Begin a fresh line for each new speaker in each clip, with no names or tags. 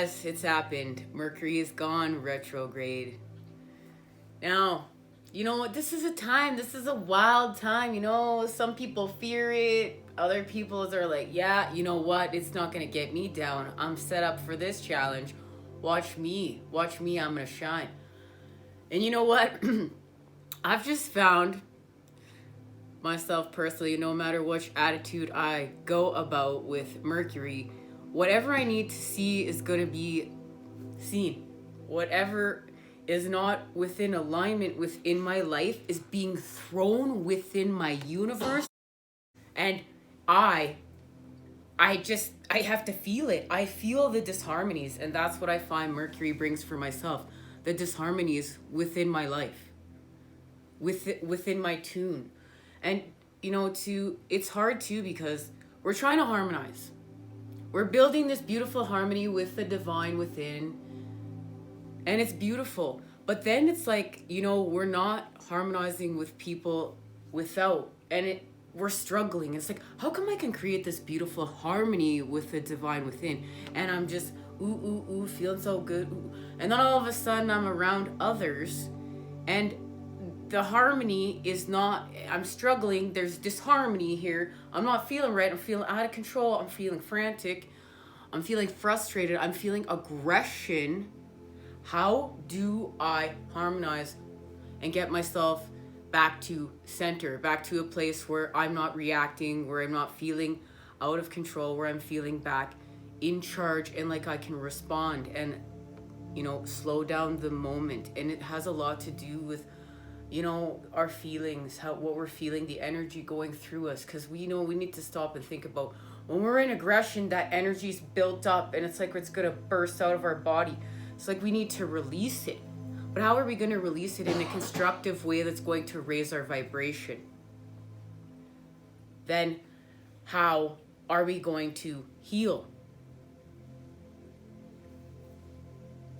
guys, it's happened. Mercury is gone retrograde. Now, you know what? This is a wild time. Some people fear it. Other people are like, yeah, you know what? It's not going to get me down. I'm set up for this challenge. Watch me. I'm going to shine. And you know what? I've just found myself personally, no matter which attitude I go about with Mercury, whatever I need to see is going to be seen. Whatever is not within alignment within my life is being thrown within my universe, and I have to feel it. I feel the disharmonies, and that's what I find Mercury brings for myself. The disharmonies within my life, within my tune. And it's hard too, because we're trying to harmonize. We're building this beautiful harmony with the divine within, and it's beautiful. But then it's like, we're not harmonizing with people without, and we're struggling. It's like, how come I can create this beautiful harmony with the divine within, and I'm just ooh, feeling so good, ooh. And then all of a sudden I'm around others, and the harmony is not, I'm struggling. There's disharmony here. I'm not feeling right. I'm feeling out of control. I'm feeling frantic. I'm feeling frustrated. I'm feeling aggression. How do I harmonize and get myself back to center, back to a place where I'm not reacting, where I'm not feeling out of control, where I'm feeling back in charge and like I can respond and, slow down the moment. And it has a lot to do with our feelings, what we're feeling, the energy going through us, because we need to stop and think about when we're in aggression, that energy's built up and it's like it's gonna burst out of our body. It's like we need to release it. But how are we going to release it in a constructive way that's going to raise our vibration? Then how are we going to heal?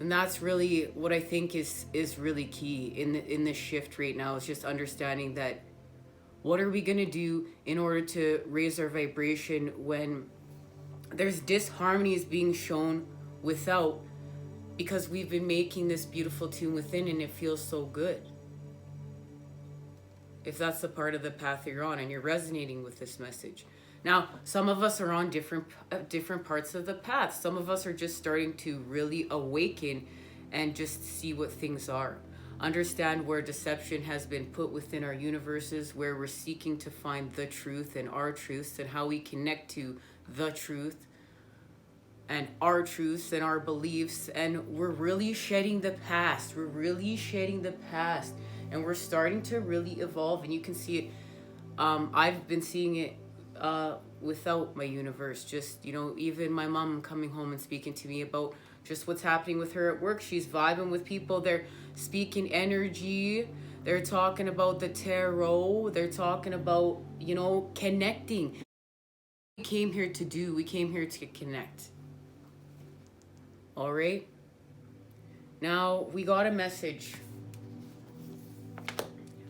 And that's really what I think is really key in this shift right now, is just understanding that what are we going to do in order to raise our vibration when there's disharmonies being shown without, because we've been making this beautiful tune within and it feels so good. If that's the part of the path you're on and you're resonating with this message. Now, some of us are on different parts of the path. Some of us are just starting to really awaken and just see what things are. Understand where deception has been put within our universes, where we're seeking to find the truth and our truths, and how we connect to the truth and our truths and our beliefs. And we're really shedding the past. And we're starting to really evolve. And you can see it. I've been seeing it without my universe. Just, even my mom coming home and speaking to me about just what's happening with her at work. She's vibing with people. They're speaking energy. They're talking about the tarot. They're talking about, connecting. We came here to connect. All right. Now, we got a message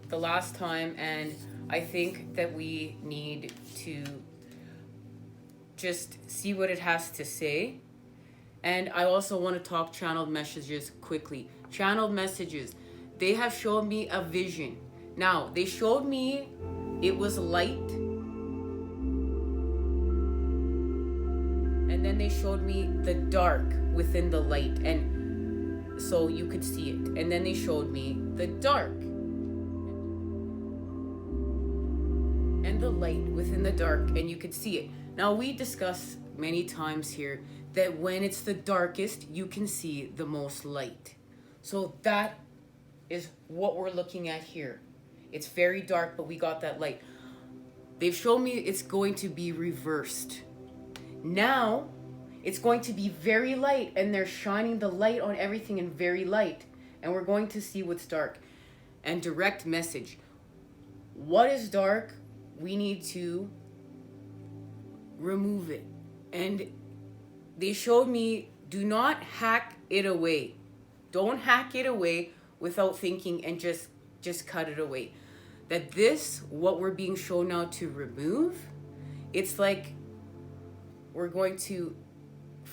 the last time, and I think that we need to just see what it has to say. And I also want to talk channeled messages quickly. Channeled messages, they have shown me a vision. Now, they showed me it was light, and then they showed me the dark within the light, and so you could see it. And then they showed me the dark and the light within the dark, and you could see it. Now, we discuss many times here that when it's the darkest, you can see the most light. So that is what we're looking at here. It's very dark, but we got that light. They've shown me it's going to be reversed. Now, it's going to be very light, and they're shining the light on everything in very light. And we're going to see what's dark. And direct message. What is dark? We need to remove it. And they showed me, do not hack it away. Don't hack it away without thinking, and just cut it away. That this, what we're being shown now to remove, it's like we're going to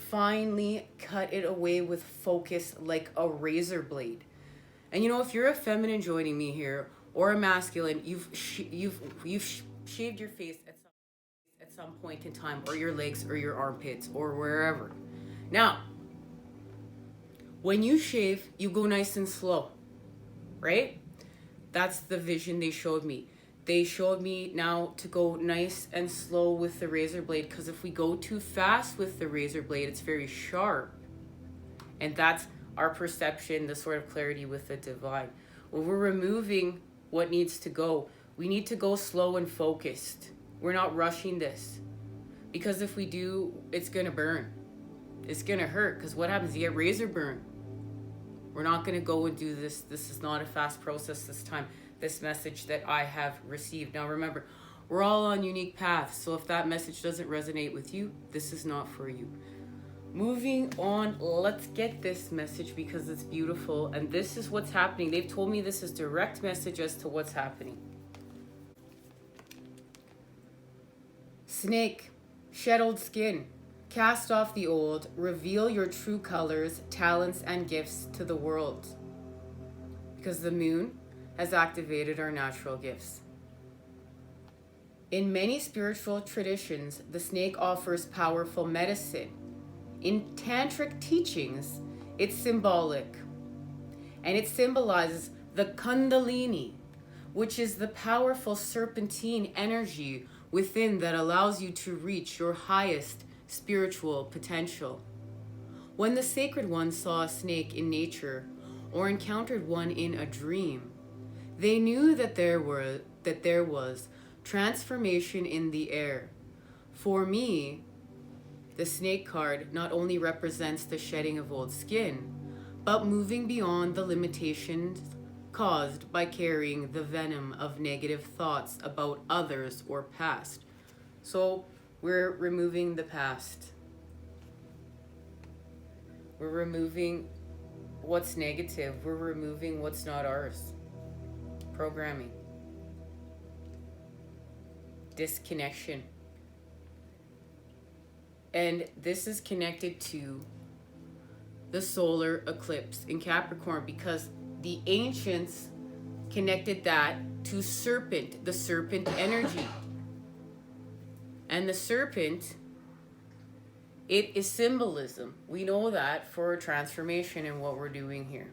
finely cut it away with focus like a razor blade. And you know, if you're a feminine joining me here or a masculine, you've shaved your face at some point in time, or your legs or your armpits or wherever. Now, when you shave, you go nice and slow, right? That's the vision they showed me. They showed me now to go nice and slow with the razor blade, because if we go too fast with the razor blade, it's very sharp. And that's our perception, the sort of clarity with the divine. When we're removing what needs to go, we need to go slow and focused. We're not rushing this. Because if we do, it's going to burn. It's going to hurt, because what happens? You get razor burn. We're not going to go and do this. This is not a fast process this time. This message that I have received. Now remember, we're all on unique paths. So if that message doesn't resonate with you, this is not for you. Moving on, let's get this message because it's beautiful. And this is what's happening. They've told me this is direct message as to what's happening. Snake, shed old skin. Cast off the old. Reveal your true colors, talents, and gifts to the world. Because the moon has activated our natural gifts. In many spiritual traditions, the snake offers powerful medicine. In tantric teachings, it's symbolic. And it symbolizes the kundalini, which is the powerful serpentine energy within that allows you to reach your highest spiritual potential. When the sacred ones saw a snake in nature or encountered one in a dream, they knew that there was transformation in the air. For me, the snake card not only represents the shedding of old skin, but moving beyond the limitations caused by carrying the venom of negative thoughts about others or past. So we're removing the past. We're removing what's negative. We're removing what's not ours. Programming. Disconnection. And this is connected to the solar eclipse in Capricorn, because the ancients connected that to serpent, the serpent energy. And the serpent, it is symbolism. We know that for transformation in what we're doing here.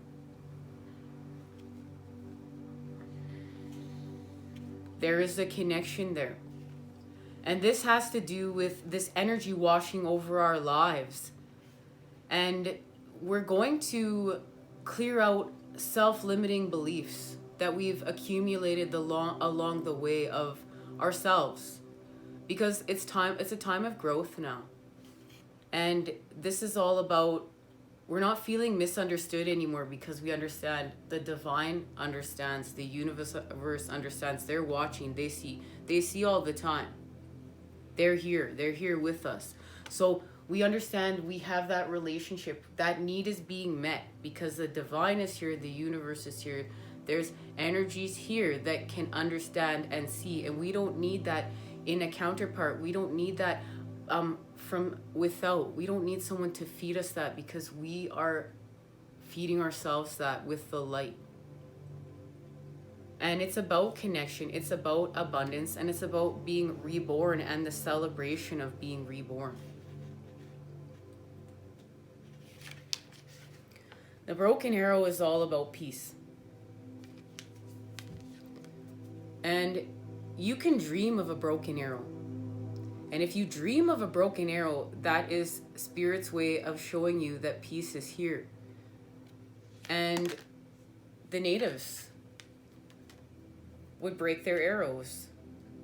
There is a connection there. And this has to do with this energy washing over our lives. And we're going to clear out self-limiting beliefs that we've accumulated along the way of ourselves. Because it's a time of growth now. And this is all about, we're not feeling misunderstood anymore, because we understand, the divine understands, the universe understands, they're watching, they see all the time. They're here with us. So we understand we have that relationship. That need is being met because the divine is here, the universe is here. There's energies here that can understand and see, and we don't need that in a counterpart. We don't need that from without. We don't need someone to feed us that, because we are feeding ourselves that with the light. And it's about connection, it's about abundance, and it's about being reborn and the celebration of being reborn. The broken arrow is all about peace. And you can dream of a broken arrow. And if you dream of a broken arrow, that is Spirit's way of showing you that peace is here. And the natives would break their arrows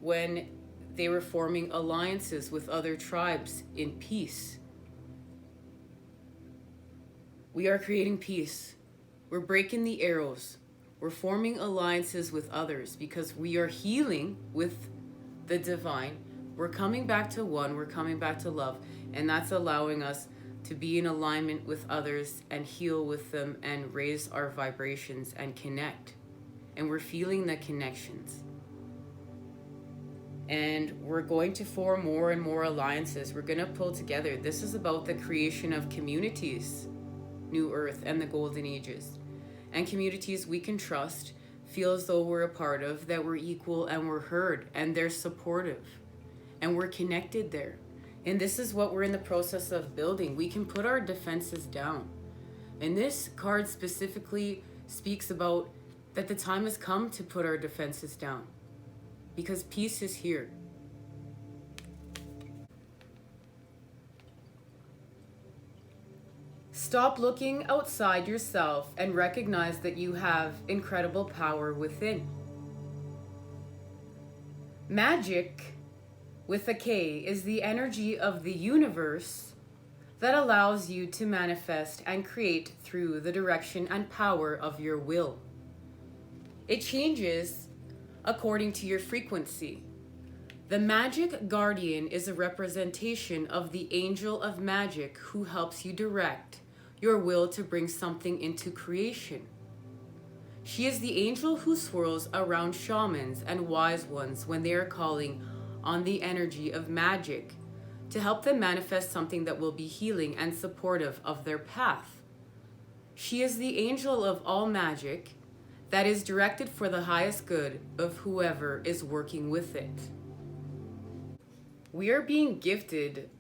when they were forming alliances with other tribes in peace. We are creating peace. We're breaking the arrows. We're forming alliances with others because we are healing with the divine. We're coming back to one. We're coming back to love. And that's allowing us to be in alignment with others and heal with them and raise our vibrations and connect. And we're feeling the connections. And we're going to form more and more alliances. We're going to pull together. This is about the creation of communities, New Earth and the Golden Ages. And communities we can trust, feel as though we're a part of, that we're equal and we're heard and they're supportive and we're connected there. And this is what we're in the process of building. We can put our defenses down. And this card specifically speaks about that the time has come to put our defenses down, because peace is here. Stop looking outside yourself and recognize that you have incredible power within. Magik, with a K, is the energy of the universe that allows you to manifest and create through the direction and power of your will. It changes according to your frequency. The Magik Guardian is a representation of the angel of magic who helps you direct your will to bring something into creation. She is the angel who swirls around shamans and wise ones when they are calling on the energy of magic to help them manifest something that will be healing and supportive of their path. She is the angel of all magic that is directed for the highest good of whoever is working with it. We are being gifted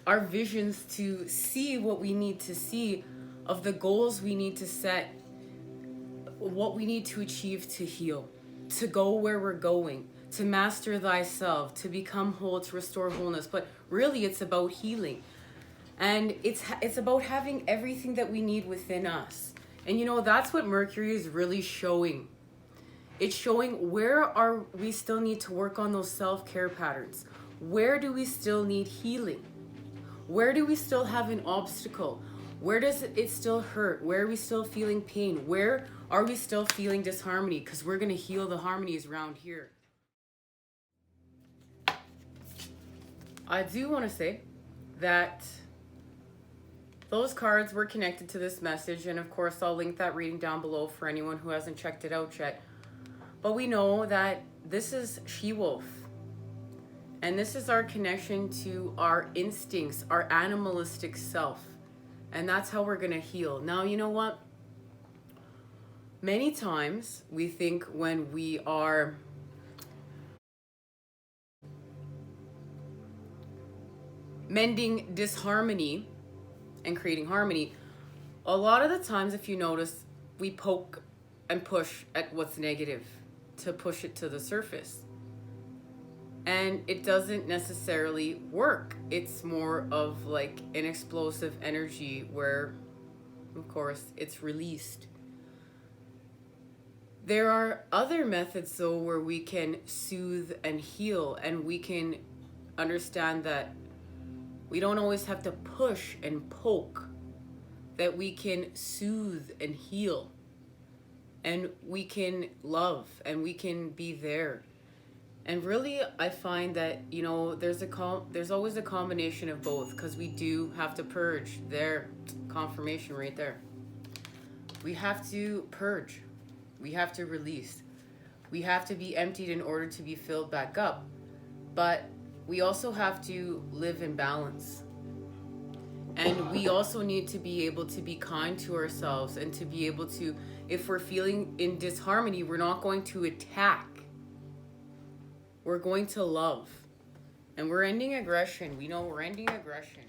our visions to see what we need to see, of the goals we need to set, what we need to achieve to heal, to go where we're going, to master thyself, to become whole, to restore wholeness. But really it's about healing. And it's about having everything that we need within us. And you know, that's what Mercury is really showing. It's showing where we still need to work on those self-care patterns. Where do we still need healing? Where do we still have an obstacle? Where does it still hurt? Where are we still feeling pain? Where are we still feeling disharmony? Because we're going to heal the harmonies around here. I do want to say that those cards were connected to this message, and of course I'll link that reading down below for anyone who hasn't checked it out yet. But we know that this is She-Wolf. And this is our connection to our instincts, our animalistic self. And that's how we're going to heal. Now, you know what? Many times we think when we are mending disharmony and creating harmony, a lot of the times, if you notice, we poke and push at what's negative to push it to the surface. And it doesn't necessarily work. It's more of like an explosive energy where, of course, it's released. There are other methods, though, where we can soothe and heal, and we can understand that we don't always have to push and poke, that we can soothe and heal, and we can love, and we can be there. And really, I find that, you know, there's always a combination of both, because we do have to purge. There, confirmation right there. We have to purge. We have to release. We have to be emptied in order to be filled back up. But we also have to live in balance. And we also need to be able to be kind to ourselves, and to be able to, if we're feeling in disharmony, we're not going to attack. We're going to love. And we're ending aggression. We know we're ending aggression.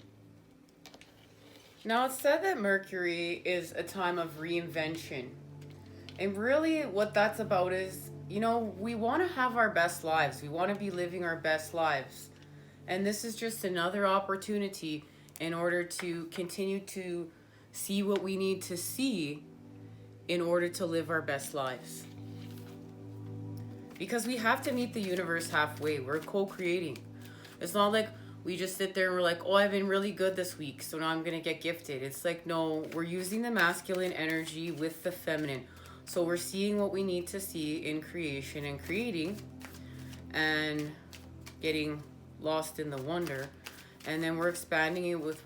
Now, it's said that Mercury is a time of reinvention. And really what that's about is, you know, we want to have our best lives. We want to be living our best lives. And this is just another opportunity in order to continue to see what we need to see in order to live our best lives. Because we have to meet the universe halfway. We're co-creating. It's not like we just sit there and we're like, oh, I've been really good this week, so now I'm going to get gifted. It's like, no, we're using the masculine energy with the feminine. So we're seeing what we need to see in creation and creating, and getting lost in the wonder. And then we're expanding it with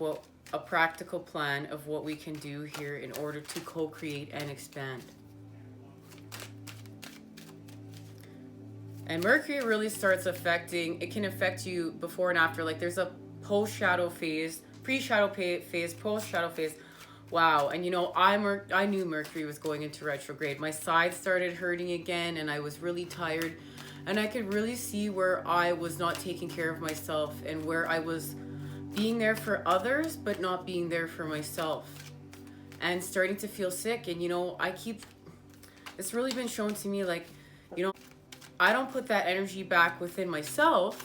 a practical plan of what we can do here in order to co-create and expand. And Mercury really starts affecting, it can affect you before and after. Like there's a post-shadow phase, pre-shadow phase, post-shadow phase. Wow. And you know, I knew Mercury was going into retrograde. My side started hurting again and I was really tired. And I could really see where I was not taking care of myself and where I was being there for others, but not being there for myself. And starting to feel sick. And you know, it's really been shown to me, like, you know, I don't put that energy back within myself,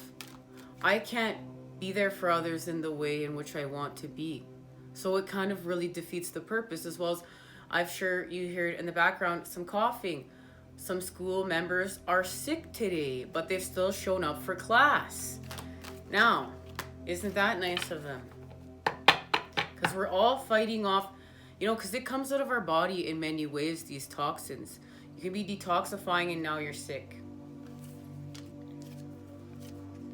I can't be there for others in the way in which I want to be. So it kind of really defeats the purpose, as well as I'm sure you hear it in the background, some coughing. Some school members are sick today, but they've still shown up for class. Now, isn't that nice of them? Because we're all fighting off, you know, because it comes out of our body in many ways, these toxins. You can be detoxifying and now you're sick.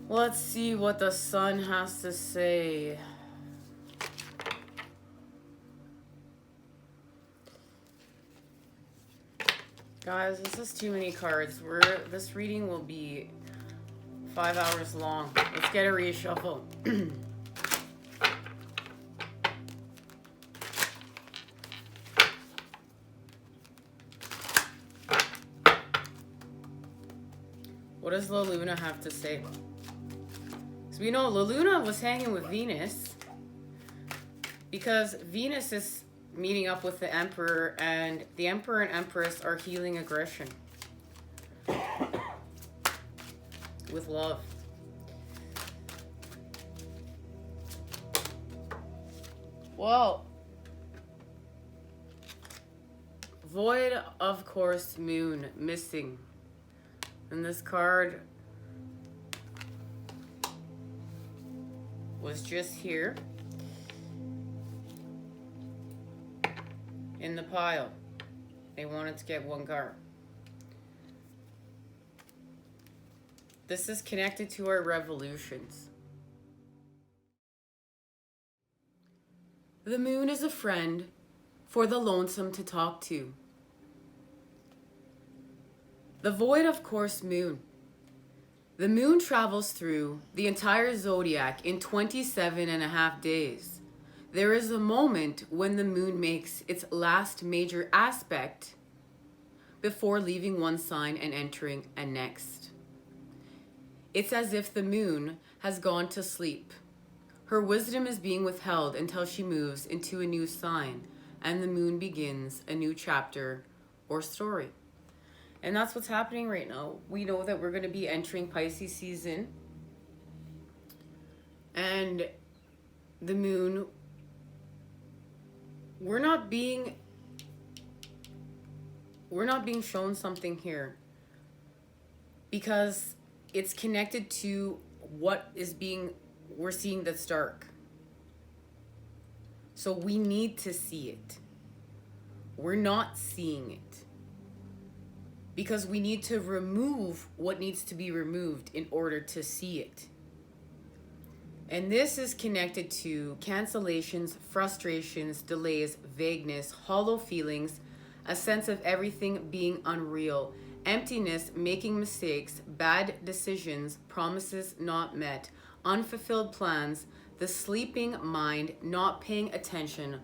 Let's see what the sun has to say. Guys, this is too many cards. This reading will be 5 hours long. Let's get a reshuffle. What does La Luna have to say? So we know La Luna was hanging with Venus because Venus is meeting up with the Emperor, and the Emperor and Empress are healing aggression with love. Well, Void, of course, Moon, missing. And this card was just here in the pile. They wanted to get one card. This is connected to our revolutions. The moon is a friend for the lonesome to talk to. The void, of course, moon. The moon travels through the entire zodiac in 27.5 days. There is a moment when the moon makes its last major aspect before leaving one sign and entering a next. It's as if the moon has gone to sleep. Her wisdom is being withheld until she moves into a new sign and the moon begins a new chapter or story. And that's what's happening right now. We know that we're going to be entering Pisces season. And the moon, we're not being shown something here because it's connected to what is we're seeing that's dark. So we need to see it. We're not seeing it because we need to remove what needs to be removed in order to see it. And this is connected to cancellations, frustrations, delays, vagueness, hollow feelings, a sense of everything being unreal, emptiness, making mistakes, bad decisions, promises not met, unfulfilled plans, the sleeping mind, not paying attention,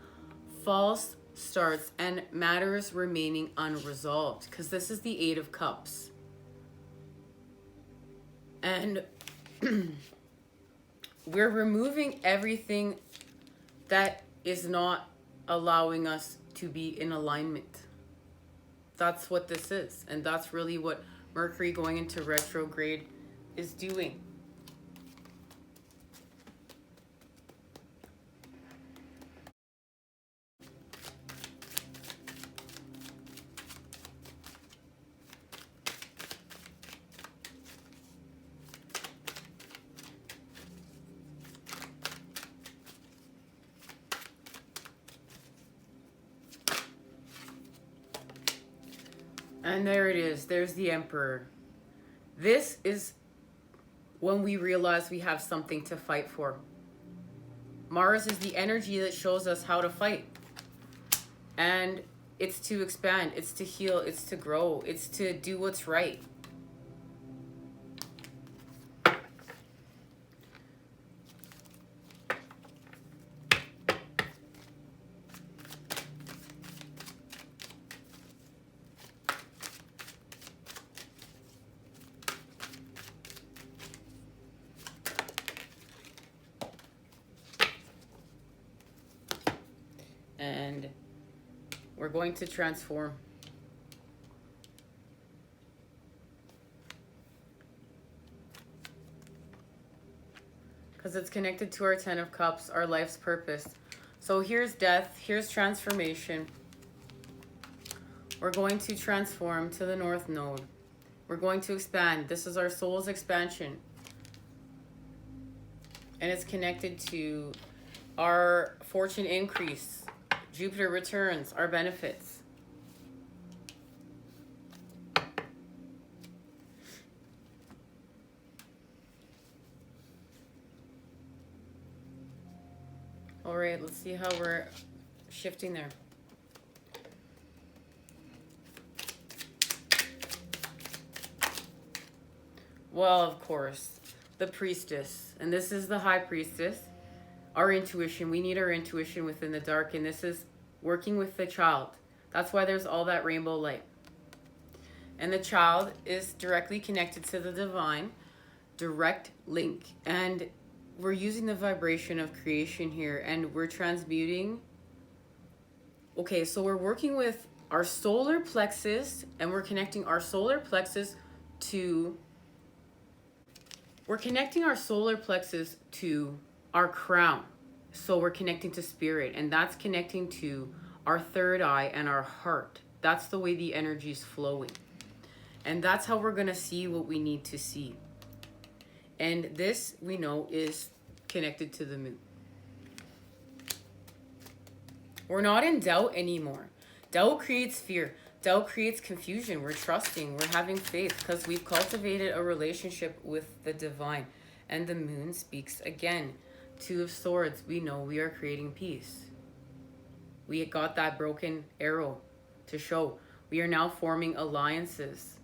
false starts, and matters remaining unresolved, because this is the Eight of Cups. And we're removing everything that is not allowing us to be in alignment. That's what this is. And that's really what Mercury going into retrograde is doing. And there it is. There's the Emperor. This is when we realize we have something to fight for. Mars is the energy that shows us how to fight. And it's to expand, it's to heal, it's to grow, it's to do what's right. And we're going to transform. Because it's connected to our 10 of Cups, our life's purpose. So here's death, here's transformation. We're going to transform to the North Node. We're going to expand. This is our soul's expansion. And it's connected to our fortune increase. Jupiter returns, our benefits. All right, let's see how we're shifting there. Well, of course, the priestess. And this is the high priestess. Our intuition. We need our intuition within the dark. And this is working with the child. That's why there's all that rainbow light. And the child is directly connected to the divine. Direct link. And we're using the vibration of creation here. And we're transmuting. Okay, so we're working with our solar plexus. And we're connecting our solar plexus to... We're connecting our solar plexus to our crown. So we're connecting to spirit, and that's connecting to our third eye and our heart. That's the way the energy is flowing. And that's how we're going to see what we need to see. And this, we know, is connected to the moon. We're not in doubt anymore. Doubt creates fear. Doubt creates confusion. We're trusting. We're having faith because we've cultivated a relationship with the divine. And the moon speaks again. Two of Swords. We know we are creating peace. We got that broken arrow to show. We are now forming alliances.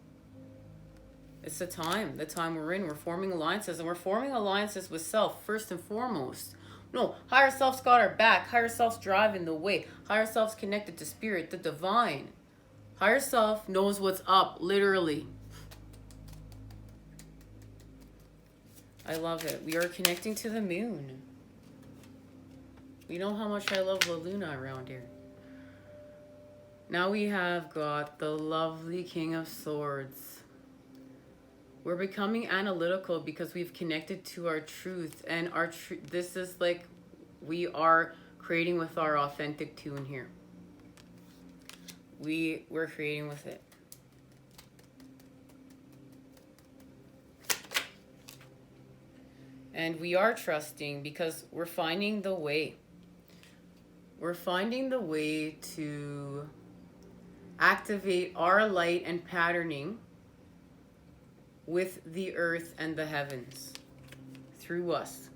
It's the time we're in. We're forming alliances. And we're forming alliances with self first and foremost. No, higher self's got our back. Higher self's driving the way. Higher self's connected to spirit, the divine. Higher self knows what's up, literally. I love it. We are connecting to the moon. We know how much I love La Luna around here. Now we have got the lovely King of Swords. We're becoming analytical because we've connected to our truth. And our this is like we are creating with our authentic tune here. We're creating with it. And we are trusting because we're finding the way. We're finding the way to activate our light and patterning with the earth and the heavens through us.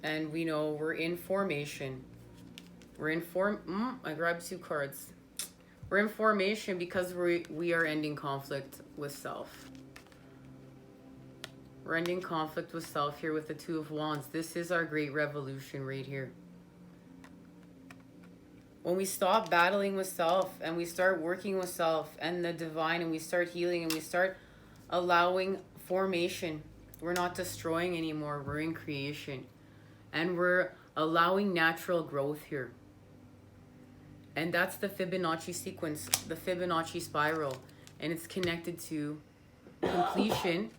And we know we're in formation. We're in I grabbed 2 cards. We're in formation because we are ending conflict with self. We're ending conflict with self here with the 2 of Wands. This is our great revolution right here. When we stop battling with self and we start working with self and the divine and we start healing and we start allowing formation, we're not destroying anymore. We're in creation. And we're allowing natural growth here. And that's the Fibonacci sequence, the Fibonacci spiral. And it's connected to completion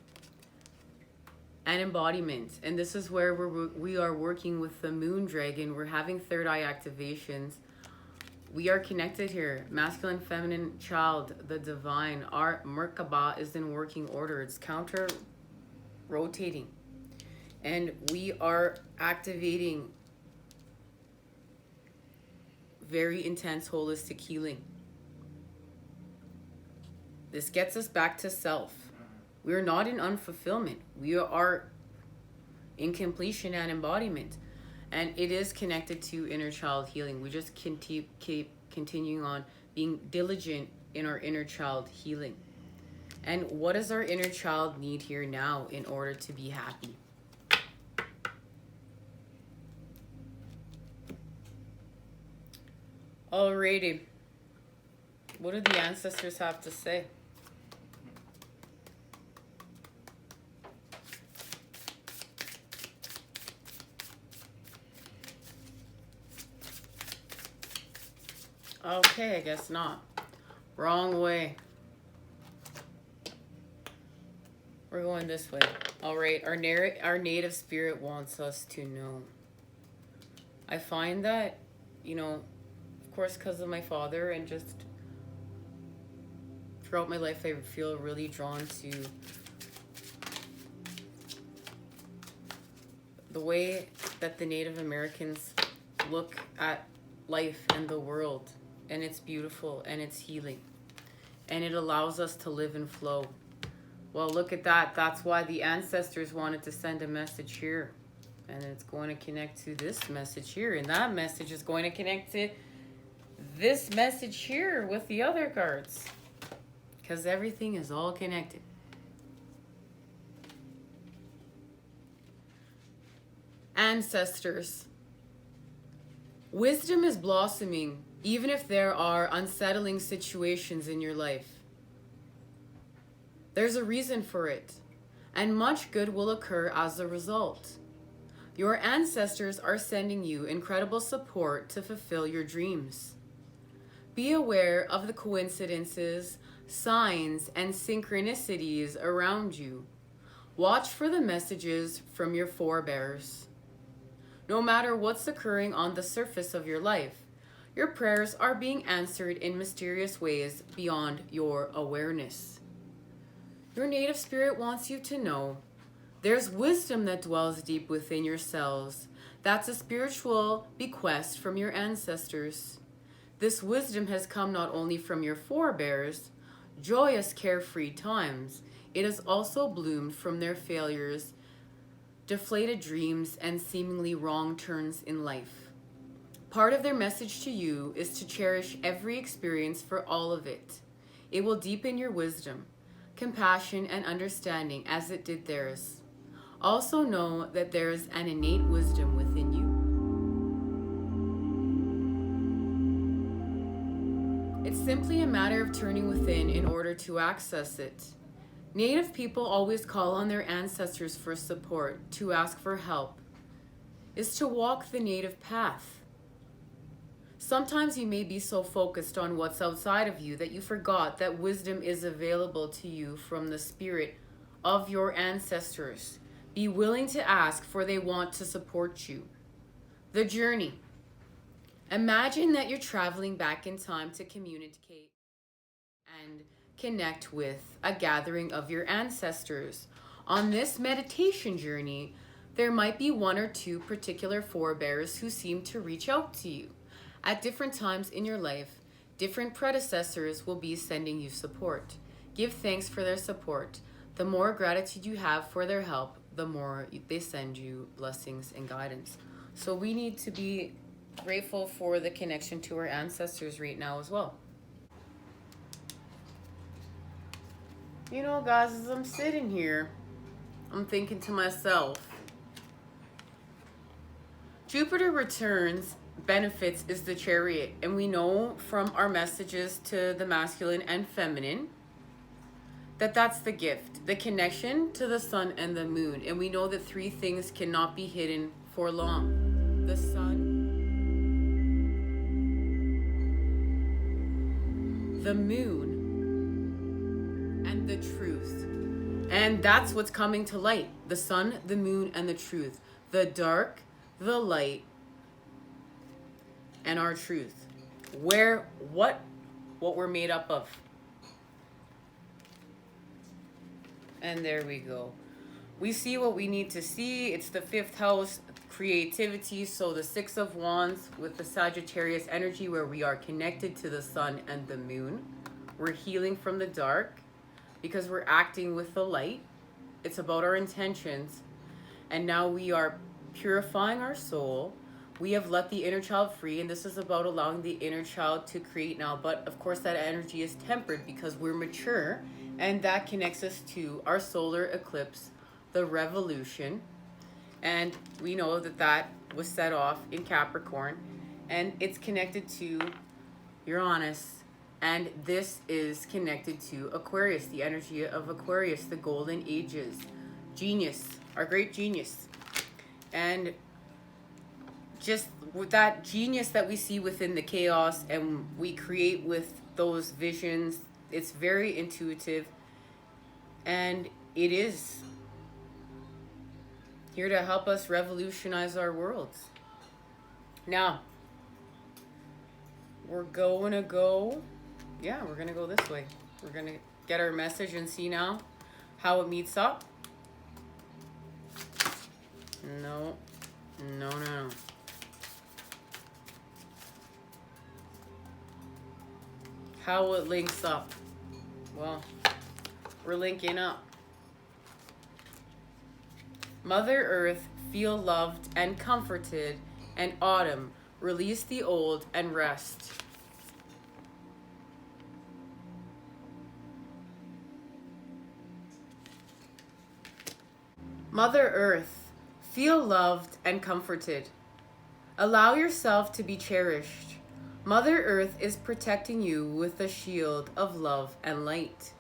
and embodiment. And this is where we are working with the moon dragon. We're having third eye activations. We are connected here. Masculine, feminine, child, the divine. Our Merkaba is in working order. It's counter rotating. And we are activating very intense holistic healing. This gets us back to self. We are not in unfulfillment. We are in completion and embodiment. And it is connected to inner child healing. We just can keep continuing on being diligent in our inner child healing. And what does our inner child need here now in order to be happy? Alrighty. What do the ancestors have to say? Okay, I guess not. Wrong way. We're going this way. All right, our native spirit wants us to know. I find that, of course, because of my father and just throughout my life, I feel really drawn to the way that the Native Americans look at life and the world. And it's beautiful and it's healing. And it allows us to live and flow. Well, look at that. That's why the ancestors wanted to send a message here. And it's going to connect to this message here. And that message is going to connect to this message here with the other cards. Because everything is all connected. Ancestors. Wisdom is blossoming, even if there are unsettling situations in your life. There's a reason for it, and much good will occur as a result. Your ancestors are sending you incredible support to fulfill your dreams. Be aware of the coincidences, signs, and synchronicities around you. Watch for the messages from your forebears. No matter what's occurring on the surface of your life, your prayers are being answered in mysterious ways beyond your awareness. Your native spirit wants you to know there's wisdom that dwells deep within yourselves. That's a spiritual bequest from your ancestors. This wisdom has come not only from your forebears, joyous, carefree times, it has also bloomed from their failures, deflated dreams, and seemingly wrong turns in life. Part of their message to you is to cherish every experience for all of it. It will deepen your wisdom, compassion, and understanding as it did theirs. Also know that there is an innate wisdom within you. It's simply a matter of turning within in order to access it. Native people always call on their ancestors for support, to ask for help, is to walk the native path. Sometimes you may be so focused on what's outside of you that you forgot that wisdom is available to you from the spirit of your ancestors. Be willing to ask, for they want to support you. The journey. Imagine that you're traveling back in time to communicate and connect with a gathering of your ancestors. On this meditation journey, there might be one or two particular forebears who seem to reach out to you. At different times in your life, different predecessors will be sending you support. Give thanks for their support. The more gratitude you have for their help, the more they send you blessings and guidance. So we need to be grateful for the connection to our ancestors right now as well. Guys, as I'm sitting here, I'm thinking to myself, Jupiter returns benefits is the Chariot, and we know from our messages to the masculine and feminine that that's the gift, the connection to the sun and the moon. And we know that three things cannot be hidden for long: the sun, the moon, and the truth. And that's what's coming to light: the sun, the moon, and the truth. The dark, the light, and our truth. What we're made up of. And there we go. We see what we need to see. It's the 5th house, creativity. So the 6 of Wands with the Sagittarius energy, where we are connected to the sun and the moon. We're healing from the dark because we're acting with the light. It's about our intentions. And now we are purifying our soul. We have let the inner child free, and this is about allowing the inner child to create now. But of course that energy is tempered because we're mature, and that connects us to our solar eclipse, the revolution. And we know that that was set off in Capricorn, and it's connected to Uranus, and this is connected to Aquarius, the energy of Aquarius, the golden ages, genius, our great genius. And just with that genius that we see within the chaos and we create with those visions. It's very intuitive, and it is here to help us revolutionize our worlds. Now, we're going to go, yeah, we're going to go this way. We're going to get our message and see now how it meets up. No, no, no, no. How it links up. Well, we're linking up. Mother Earth, feel loved and comforted, and autumn, release the old and rest. Mother Earth, feel loved and comforted. Allow yourself to be cherished. Mother Earth is protecting you with a shield of love and light.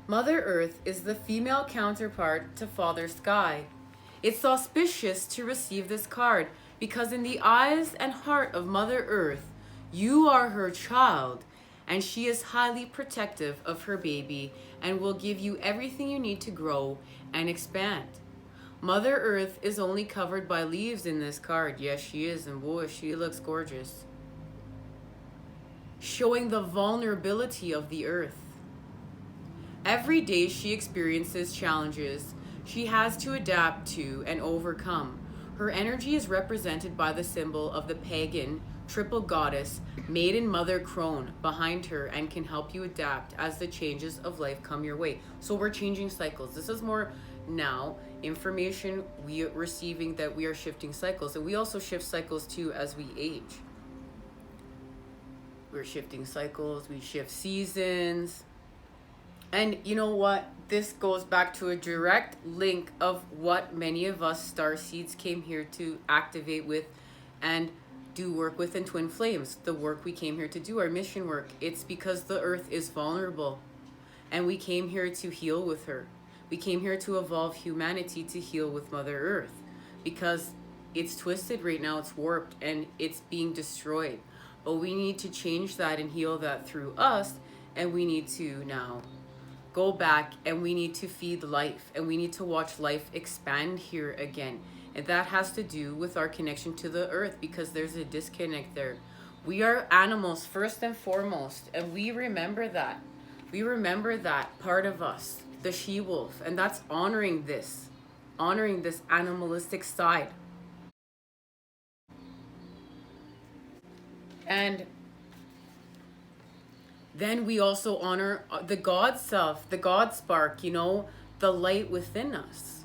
Mother Earth is the female counterpart to Father Sky. It's auspicious to receive this card because in the eyes and heart of Mother Earth, you are her child, and she is highly protective of her baby and will give you everything you need to grow and expand. Mother Earth is only covered by leaves in this card. Yes, she is, and boy, she looks gorgeous. Showing the vulnerability of the earth. Every day she experiences challenges she has to adapt to and overcome. Her energy is represented by the symbol of the pagan triple goddess Maiden Mother Crone behind her and can help you adapt as the changes of life come your way. So we're changing cycles. This is more now information we are receiving that we are shifting cycles, and we also shift cycles too as we age. We're shifting cycles, we shift seasons. And you know what? This goes back to a direct link of what many of us starseeds came here to activate with and do work with in Twin Flames. The work we came here to do, our mission work. It's because the earth is vulnerable. And we came here to heal with her. We came here to evolve humanity to heal with Mother Earth. Because it's twisted right now, it's warped, and it's being destroyed. But we need to change that and heal that through us. And we need to now go back and we need to feed life. And we need to watch life expand here again. And that has to do with our connection to the earth, because there's a disconnect there. We are animals first and foremost. And we remember that. We remember that part of us, the she-wolf. And that's honoring this animalistic side. And then we also honor the God self, the God spark, you know, the light within us.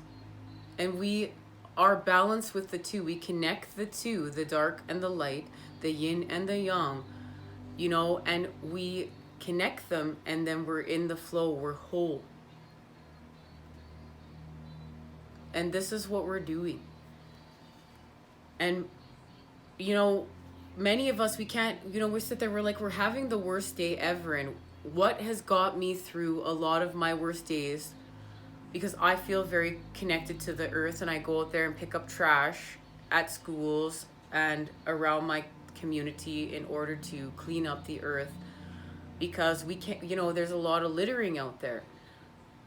And we are balanced with the two. We connect the two, the dark and the light, the yin and the yang, you know, and we connect them, and then we're in the flow, we're whole. And this is what we're doing. And, you know, many of us, we can't, you know, we sit there, we're like, we're having the worst day ever. And what has got me through a lot of my worst days, because I feel very connected to the earth, and I go out there and pick up trash at schools and around my community in order to clean up the earth, because we can't, you know, there's a lot of littering out there.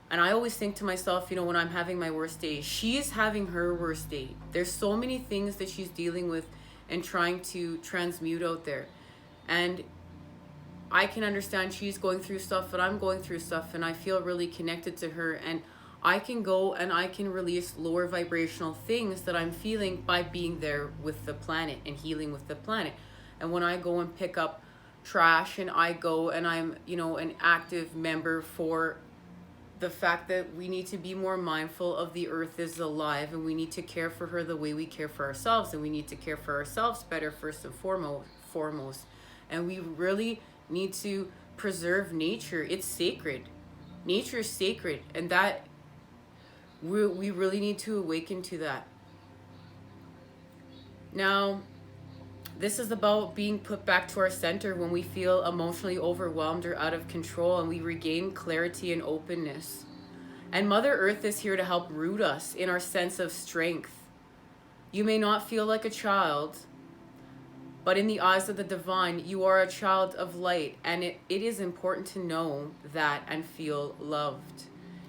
And I always think to myself, you know, when I'm having my worst day, she's having her worst day. There's so many things that she's dealing with and trying to transmute out there. And I can understand she's going through stuff, and I'm going through stuff, and I feel really connected to her. And I can go and I can release lower vibrational things that I'm feeling by being there with the planet and healing with the planet. And when I go and pick up trash, and I go and I'm, you know, an active member for the fact that we need to be more mindful of the earth is alive, and we need to care for her the way we care for ourselves, and we need to care for ourselves better first and foremost. And we really need to preserve nature. It's sacred. Nature is sacred, and that we really need to awaken to that. Now, this is about being put back to our center when we feel emotionally overwhelmed or out of control, and we regain clarity and openness. And Mother Earth is here to help root us in our sense of strength. You may not feel like a child, but in the eyes of the divine, you are a child of light, and it is important to know that and feel loved.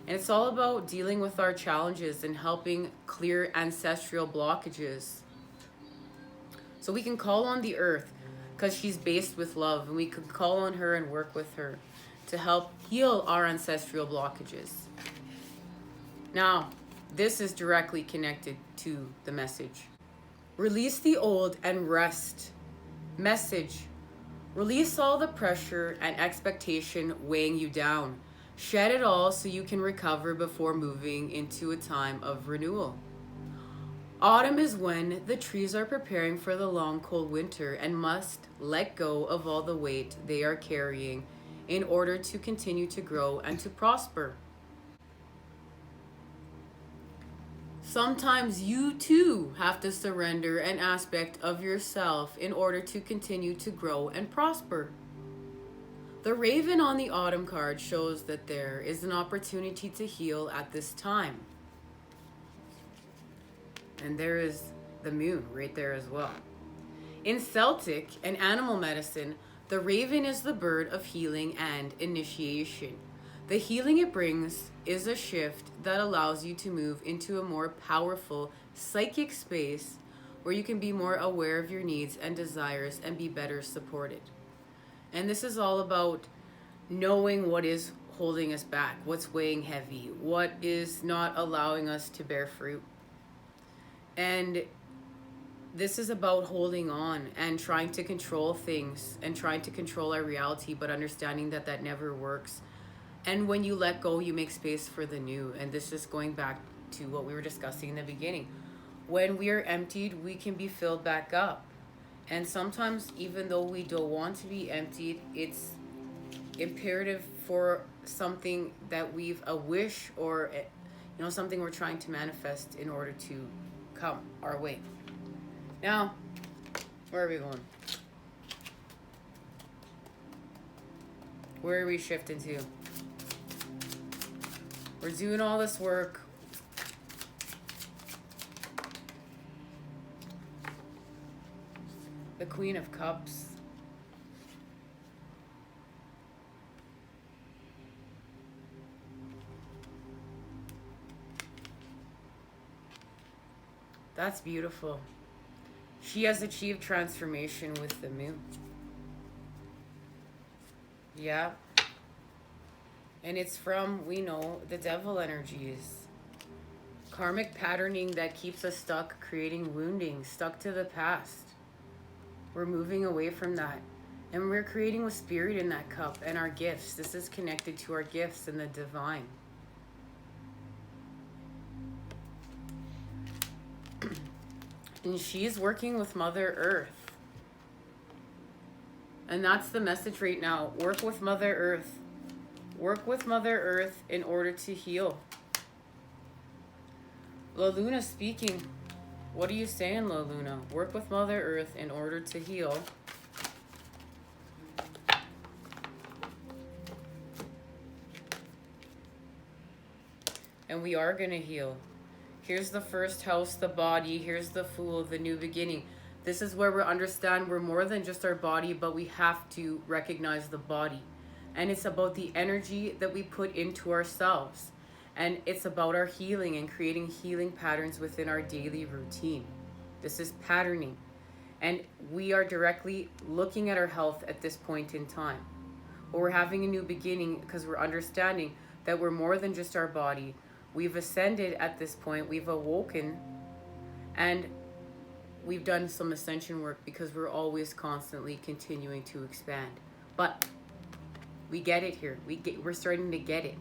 And it's all about dealing with our challenges and helping clear ancestral blockages. So we can call on the earth because she's based with love, and we can call on her and work with her to help heal our ancestral blockages. Now, this is directly connected to the message. Release the old and rest. Message. Release all the pressure and expectation weighing you down. Shed it all so you can recover before moving into a time of renewal. Autumn is when the trees are preparing for the long cold winter and must let go of all the weight they are carrying in order to continue to grow and to prosper. Sometimes you too have to surrender an aspect of yourself in order to continue to grow and prosper. The Raven on the Autumn card shows that there is an opportunity to heal at this time. And there is the moon right there as well. In Celtic and animal medicine, the raven is the bird of healing and initiation. The healing it brings is a shift that allows you to move into a more powerful psychic space where you can be more aware of your needs and desires and be better supported. And this is all about knowing what is holding us back, what's weighing heavy, what is not allowing us to bear fruit. And this is about holding on and trying to control things and trying to control our reality, but understanding that that never works. And when you let go, you make space for the new. And this is going back to what we were discussing in the beginning. When we are emptied, we can be filled back up. And sometimes, even though we don't want to be emptied, it's imperative for something that we've a wish or something we're trying to manifest in order to come our way. Now, where are we going? Where are we shifting to? We're doing all this work. The Queen of Cups. That's beautiful. She has achieved transformation with the moon. Yeah. And it's from, we know, the devil energies. Karmic patterning that keeps us stuck, creating wounding, stuck to the past. We're moving away from that. And we're creating with spirit in that cup and our gifts. This is connected to our gifts and the divine. And she's working with Mother Earth. And that's the message right now. Work with Mother Earth. Work with Mother Earth in order to heal. La Luna speaking. What are you saying, La Luna? Work with Mother Earth in order to heal. And we are going to heal. Here's the first house, the body. Here's the Fool, the new beginning. This is where we understand we're more than just our body, but we have to recognize the body. And it's about the energy that we put into ourselves. And it's about our healing and creating healing patterns within our daily routine. This is patterning. And we are directly looking at our health at this point in time. But we're having a new beginning because we're understanding that we're more than just our body. We've ascended at this point. We've awoken. And we've done some ascension work because we're always constantly continuing to expand. But we get it here. We're starting to get it.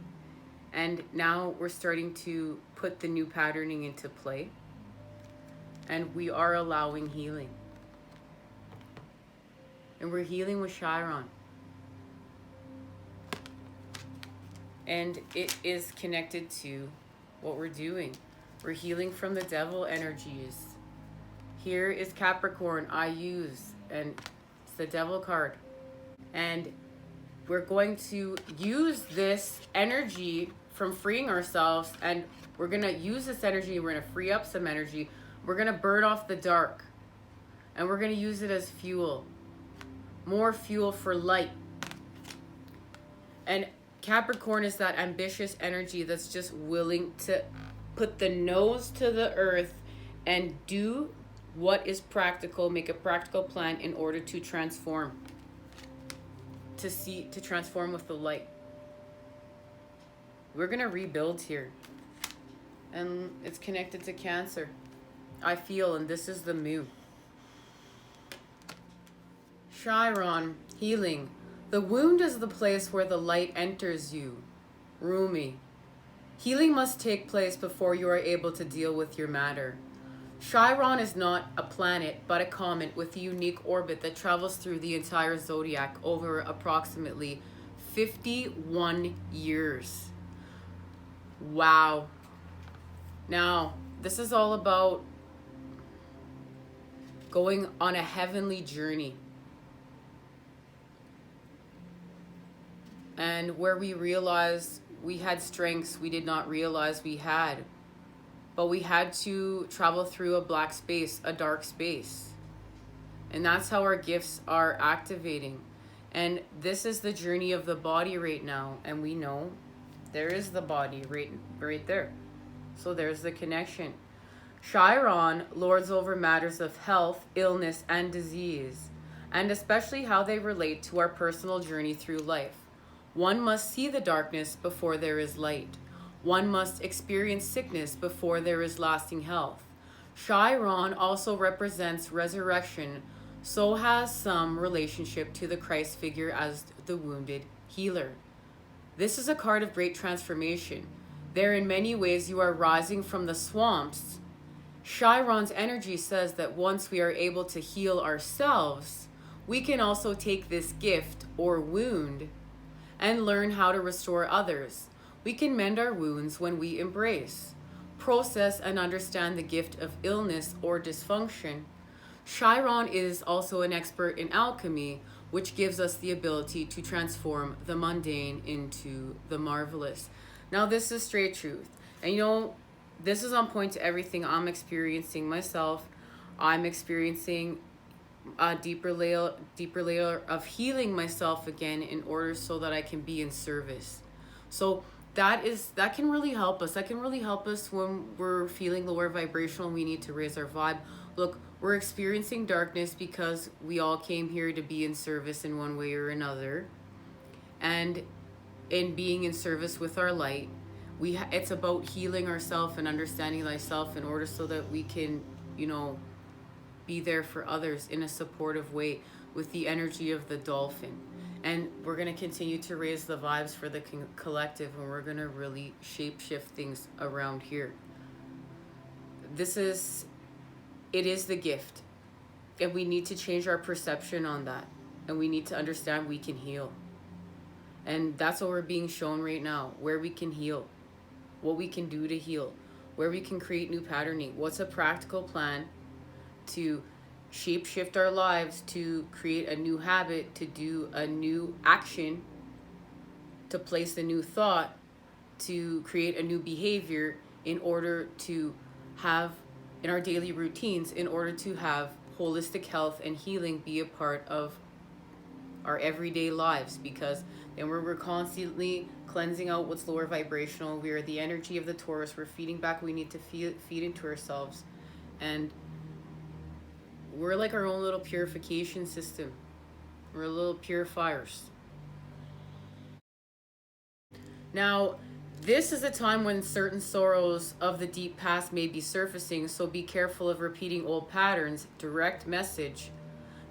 And now we're starting to put the new patterning into play. And we are allowing healing. And we're healing with Chiron. And it is connected to what we're doing. We're healing from the devil energies. Here is Capricorn, I use, and it's the devil card. And we're going to use this energy from freeing ourselves, and we're going to use this energy, we're going to free up some energy, We're going to burn off the dark, and we're going to use it as fuel. More fuel for light. And Capricorn is that ambitious energy that's just willing to put the nose to the earth and do what is practical, make a practical plan in order to transform. To transform with the light. We're going to rebuild here. And it's connected to Cancer. I feel, and this is the Mu. Chiron, healing. The wound is the place where the light enters you. Rumi. Healing must take place before you are able to deal with your matter. Chiron is not a planet, but a comet with a unique orbit that travels through the entire zodiac over approximately 51 years. Wow. Now, this is all about going on a heavenly journey. And where we realized we had strengths we did not realize we had. But we had to travel through a black space, a dark space. And that's how our gifts are activating. And this is the journey of the body right now. And we know there is the body right there. So there's the connection. Chiron lords over matters of health, illness, and disease, and especially how they relate to our personal journey through life. One must see the darkness before there is light. One must experience sickness before there is lasting health. Chiron also represents resurrection, so has some relationship to the Christ figure as the wounded healer. This is a card of great transformation. There in many ways you are rising from the swamps. Chiron's energy says that once we are able to heal ourselves, we can also take this gift or wound and learn how to restore others. We can mend our wounds when we embrace, process, and understand the gift of illness or dysfunction. Chiron is also an expert in alchemy, which gives us the ability to transform the mundane into the marvelous. Now, this is straight truth. And you know, this is on point to everything I'm experiencing myself. I'm experiencing a deeper layer of healing myself again in order so that I can be in service. So that can really help us. That can really help us when we're feeling lower vibrational and we need to raise our vibe. Look, we're experiencing darkness because we all came here to be in service in one way or another. And in being in service with our light, it's about healing ourselves and understanding thyself in order so that we can, be there for others in a supportive way with the energy of the dolphin. And we're going to continue to raise the vibes for the collective, and we're going to really shape shift things around here. It is the gift, and we need to change our perception on that, and we need to understand we can heal. And that's what we're being shown right now, where we can heal, what we can do to heal, where we can create new patterning, what's a practical plan to shape shift our lives, to create a new habit, to do a new action, to place a new thought, to create a new behavior in order to have in our daily routines, in order to have holistic health and healing be a part of our everyday lives. Because then we're constantly cleansing out what's lower vibrational. We are the energy of the Taurus. We're feeding back. We need to feed into ourselves. And we're like our own little purification system. We're little purifiers. Now, this is a time when certain sorrows of the deep past may be surfacing, so be careful of repeating old patterns. Direct message.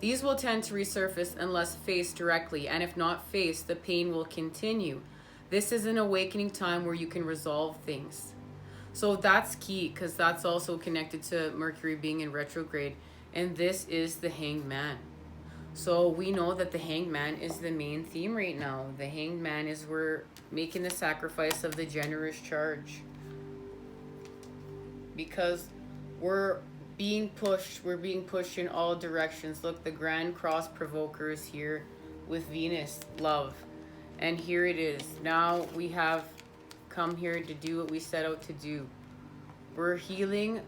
These will tend to resurface unless faced directly, and if not faced, the pain will continue. This is an awakening time where you can resolve things. So that's key, because that's also connected to Mercury being in retrograde. And this is the Hanged Man. So we know that the Hanged Man is the main theme right now. The Hanged Man is we're making the sacrifice of the generous charge. Because we're being pushed in all directions. Look, the Grand Cross Provoker is here with Venus, love. And here it is. Now we have come here to do what we set out to do. We're healing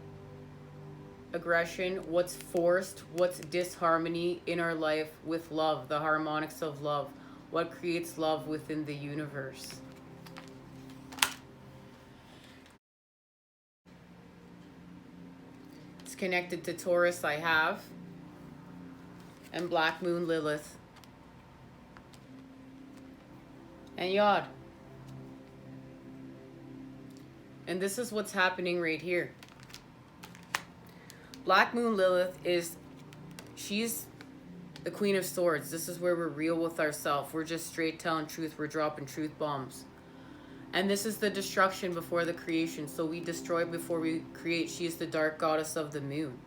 aggression, what's forced, what's disharmony in our life with love, the harmonics of love, what creates love within the universe. It's connected to Taurus, I have, and Black Moon Lilith, and Yod. And this is what's happening right here. Black Moon Lilith she's the Queen of Swords. This is where we're real with ourselves. We're just straight telling truth. We're dropping truth bombs. And this is the destruction before the creation. So we destroy before we create. She is the dark goddess of the moon.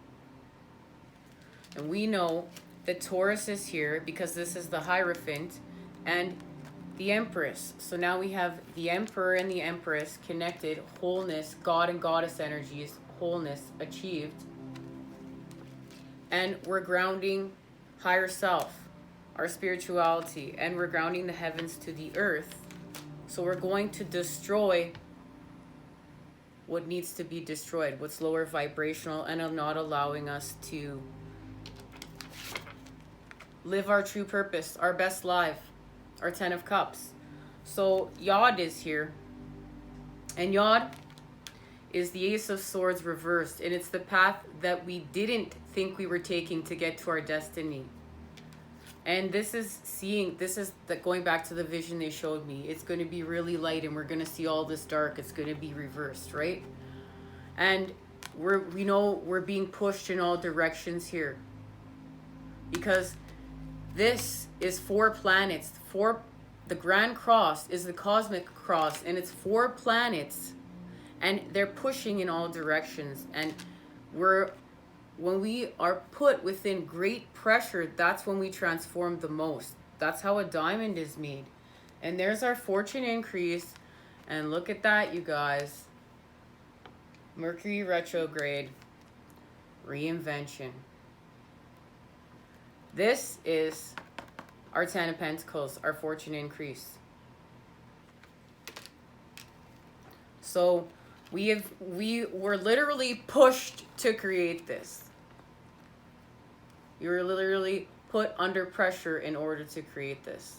And we know that Taurus is here because this is the Hierophant and the Empress. So now we have the Emperor and the Empress connected. Wholeness, God and Goddess energies, wholeness achieved. And we're grounding higher self, our spirituality, and we're grounding the heavens to the earth. So we're going to destroy what needs to be destroyed, what's lower vibrational, and not allowing us to live our true purpose, our best life, our 10 of Cups. So Yod is here, and Yod is the Ace of Swords reversed, and it's the path that we didn't think we were taking to get to our destiny. And this is going back to the vision they showed me. It's going to be really light, and we're going to see all this dark. It's going to be reversed, right? And we know we're being pushed in all directions here, because this is 4 planets. The Grand Cross is the cosmic cross, and it's 4 planets, and they're pushing in all directions. And when we are put within great pressure, that's when we transform the most. That's how a diamond is made. And there's our fortune increase. And look at that, you guys. Mercury retrograde, reinvention. This is our 10 of Pentacles, our fortune increase. So we were literally pushed to create this. You were literally put under pressure in order to create this.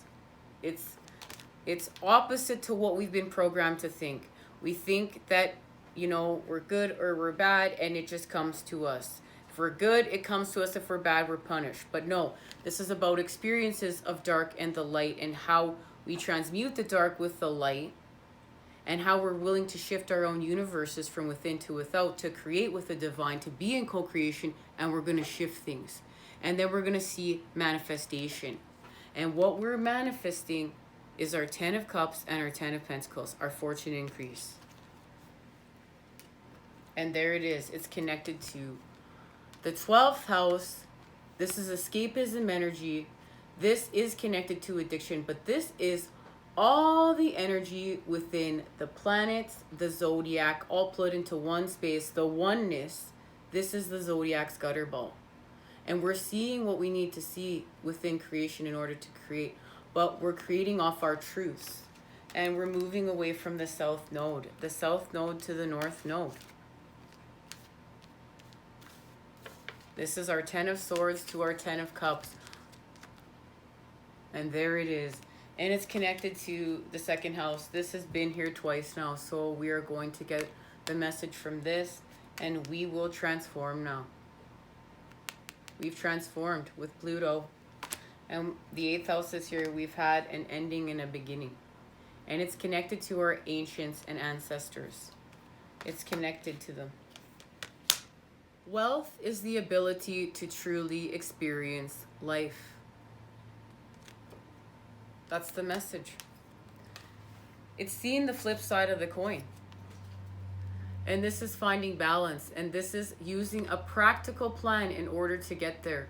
It's opposite to what we've been programmed to think. We think that, we're good or we're bad, and it just comes to us. If we're good, it comes to us. If we're bad, we're punished. But no, this is about experiences of dark and the light, and how we transmute the dark with the light, and how we're willing to shift our own universes from within to without to create with the divine, to be in co-creation, and we're going to shift things. And then we're going to see manifestation. And what we're manifesting is our 10 of Cups and our 10 of Pentacles, our fortune increase. And there it is. It's connected to the 12th house. This is escapism energy. This is connected to addiction, but this is all the energy within the planets, the zodiac, all put into one space, the oneness. This is the zodiac's gutter ball. And we're seeing what we need to see within creation in order to create. But we're creating off our truths. And we're moving away from the south node. The south node to the north node. This is our 10 of Swords to our 10 of Cups. And there it is. And it's connected to the second house. This has been here twice now. So we are going to get the message from this. And we will transform now. We've transformed with Pluto. And the 8th house is here. We've had an ending and a beginning. And it's connected to our ancients and ancestors. It's connected to them. Wealth is the ability to truly experience life. That's the message. It's seeing the flip side of the coin. And this is finding balance. And this is using a practical plan in order to get there.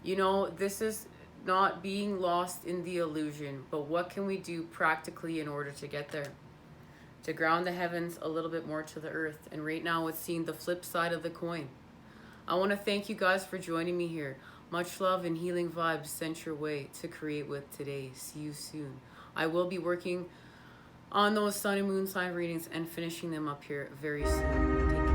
This is not being lost in the illusion. But what can we do practically in order to get there? To ground the heavens a little bit more to the earth. And right now it's seeing the flip side of the coin. I want to thank you guys for joining me here. Much love and healing vibes sent your way to create with today. See you soon. I will be working on those sun and moon sign readings and finishing them up here very soon. Take care.